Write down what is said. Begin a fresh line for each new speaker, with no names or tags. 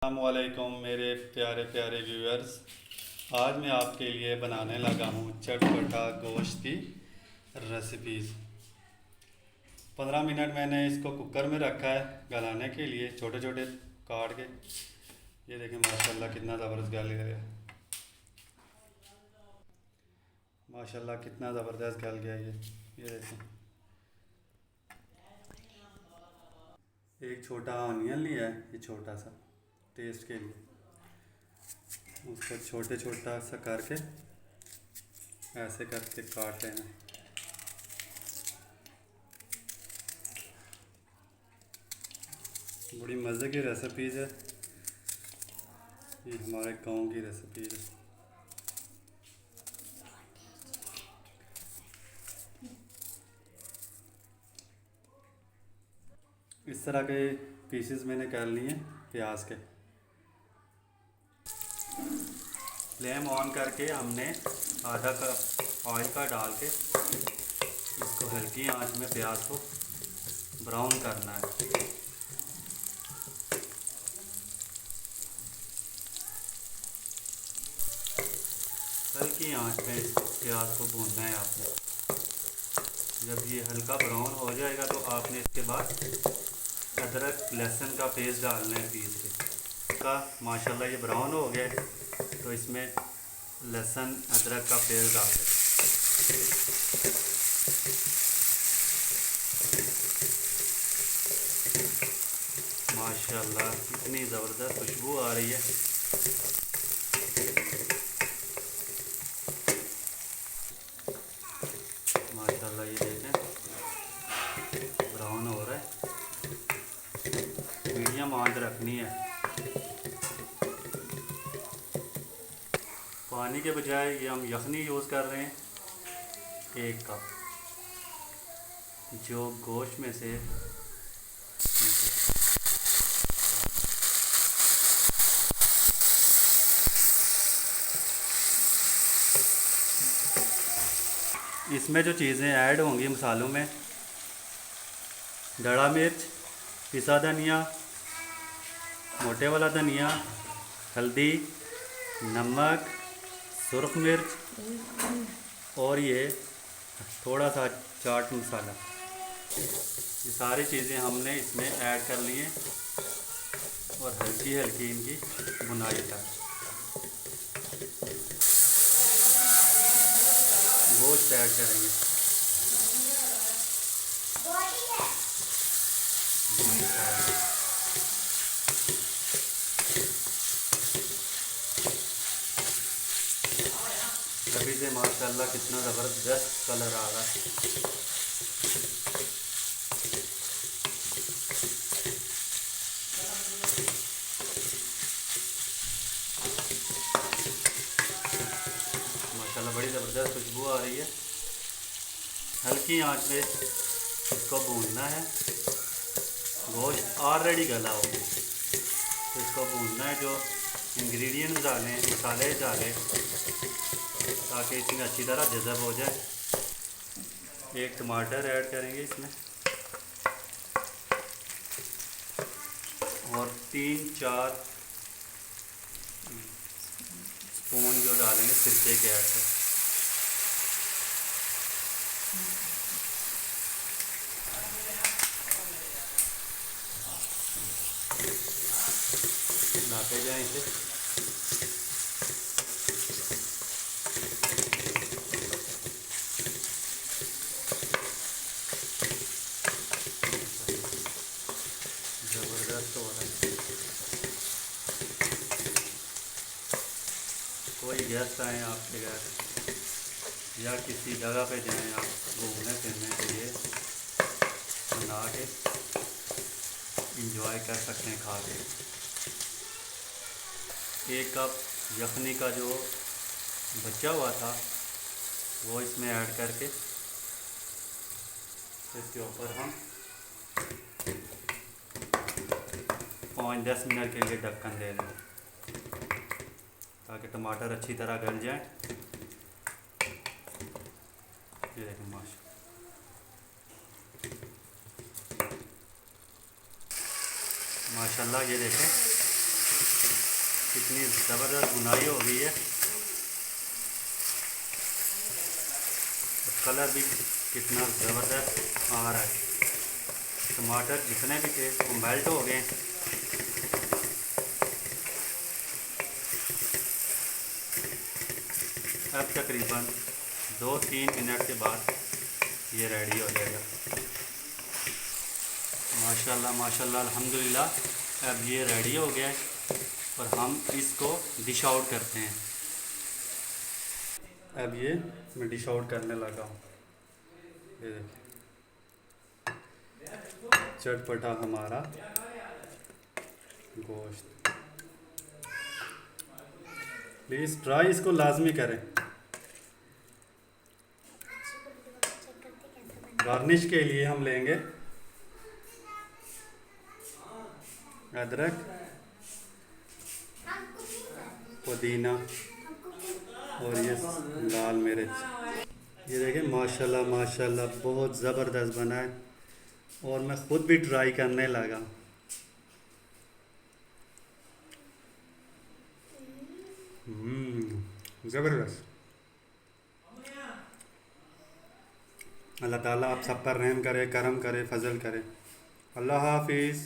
अस्सलामुअलैकुम मेरे प्यारे प्यारे व्यूअर्स। आज मैं आपके लिए बनाने लगा हूँ चटपटा गोश्त की रेसिपीज़। 15 मिनट मैंने इसको कुकर में रखा है गलाने के लिए, छोटे छोटे काट के। ये देखें माशाल्लाह कितना ज़बरदस्त गल गया, माशाल्लाह कितना ज़बरदस्त गल गया ये देखें। एक छोटा ऑनियन लिया है, ये छोटा सा टेस्ट के लिए, उसको छोटे छोटा सा करके ऐसे करके काट लेना। बड़ी मज़े की रेसिपीज़ है ये, हमारे गांव की रेसिपीज़ है। इस तरह के पीसेस मैंने कर लिए प्याज के। फ्लेम ऑन करके हमने आधा कप ऑयल का डाल के इसको हल्की आंच में प्याज को ब्राउन करना है। हल्की आंच में इस प्याज को भूनना है आपने। जब ये हल्का ब्राउन हो जाएगा तो आपने इसके बाद अदरक लहसुन का पेस्ट डालना है पीस के का। माशाल्लाह ये ब्राउन हो गया है तो इसमें लहसुन अदरक का पेस्ट डाल दें। माशाल्लाह इतनी ज़बरदस्त खुशबू आ रही है। माशाल्लाह ये देखें ब्राउन हो रहा है। मीडियम आंच रखनी है। पानी के बजाय ये हम यखनी यूज़ कर रहे हैं 1 कप, जो गोश्त में से इसमें जो चीज़ें ऐड होंगी मसालों में, दड़ा मिर्च, पिसा धनिया, मोटे वाला धनिया, हल्दी, नमक, सुरख मिर्च और ये थोड़ा सा चाट मसाला। ये सारी चीज़ें हमने इसमें ऐड कर ली हैं और हल्की हल्की इनकी भुनाई कर गोश्त ऐड करेंगे। अभी से माशाल्लाह कितना ज़बरदस्त कलर आ रहा है। माशाल्लाह बड़ी ज़बरदस्त खुशबू आ रही है। हल्की आंच में इसको भूनना है। गोश्त ऑलरेडी गला हो गया तो इसको भूनना है। जो इंग्रेडिएंट्स डालें, मसाले डालें ताकि इसमें अच्छी तरह जज़ब हो जाए। एक टमाटर ऐड करेंगे इसमें और 3-4 स्पून जो डालेंगे सिरके के ऐड कर। लाते जाएं इसे। ज़बरदस्त हो रहा है। कोई गेस्ट आए आपके घर या किसी जगह पे जाएं आप घूमने फिरने के लिए, बना के इंजॉय कर सकते हैं खा के। 1 कप यखनी का जो बचा हुआ था वो इसमें ऐड करके इसके ऊपर हम 5-10 मिनट के लिए ढक्कन दे दें ताकि टमाटर अच्छी तरह गल जाए। ये देखें माशाल्लाह ये देखें कितनी ज़बरदस्त बुनाई हो गई है, कलर भी कितना ज़बरदस्त आ रहा है। टमाटर जितने भी थे वो मेल्ट हो गए। अब तकरीबन 2-3 मिनट के बाद ये रेडी हो जाएगा। माशाल्लाह माशाल्लाह अल्हम्दुलिल्लाह। अब ये रेडी हो गया है और हम इसको डिश आउट करते हैं। अब ये मैं डिश आउट करने लगा हूँ। ये देखिए चटपटा हमारा गोश्त। प्लीज़ ट्राई इसको लाजमी करें। गार्निश के लिए हम लेंगे अदरक, पुदीना और ये लाल मिर्च। ये देखें माशाल्लाह माशाल्लाह बहुत ज़बरदस्त बना है और मैं ख़ुद भी ट्राई करने लगा। ज़बरदस्त। अल्लाह ताला आप सब पर रहम करे, करम करे, फजल करे। अल्लाह हाफिज़।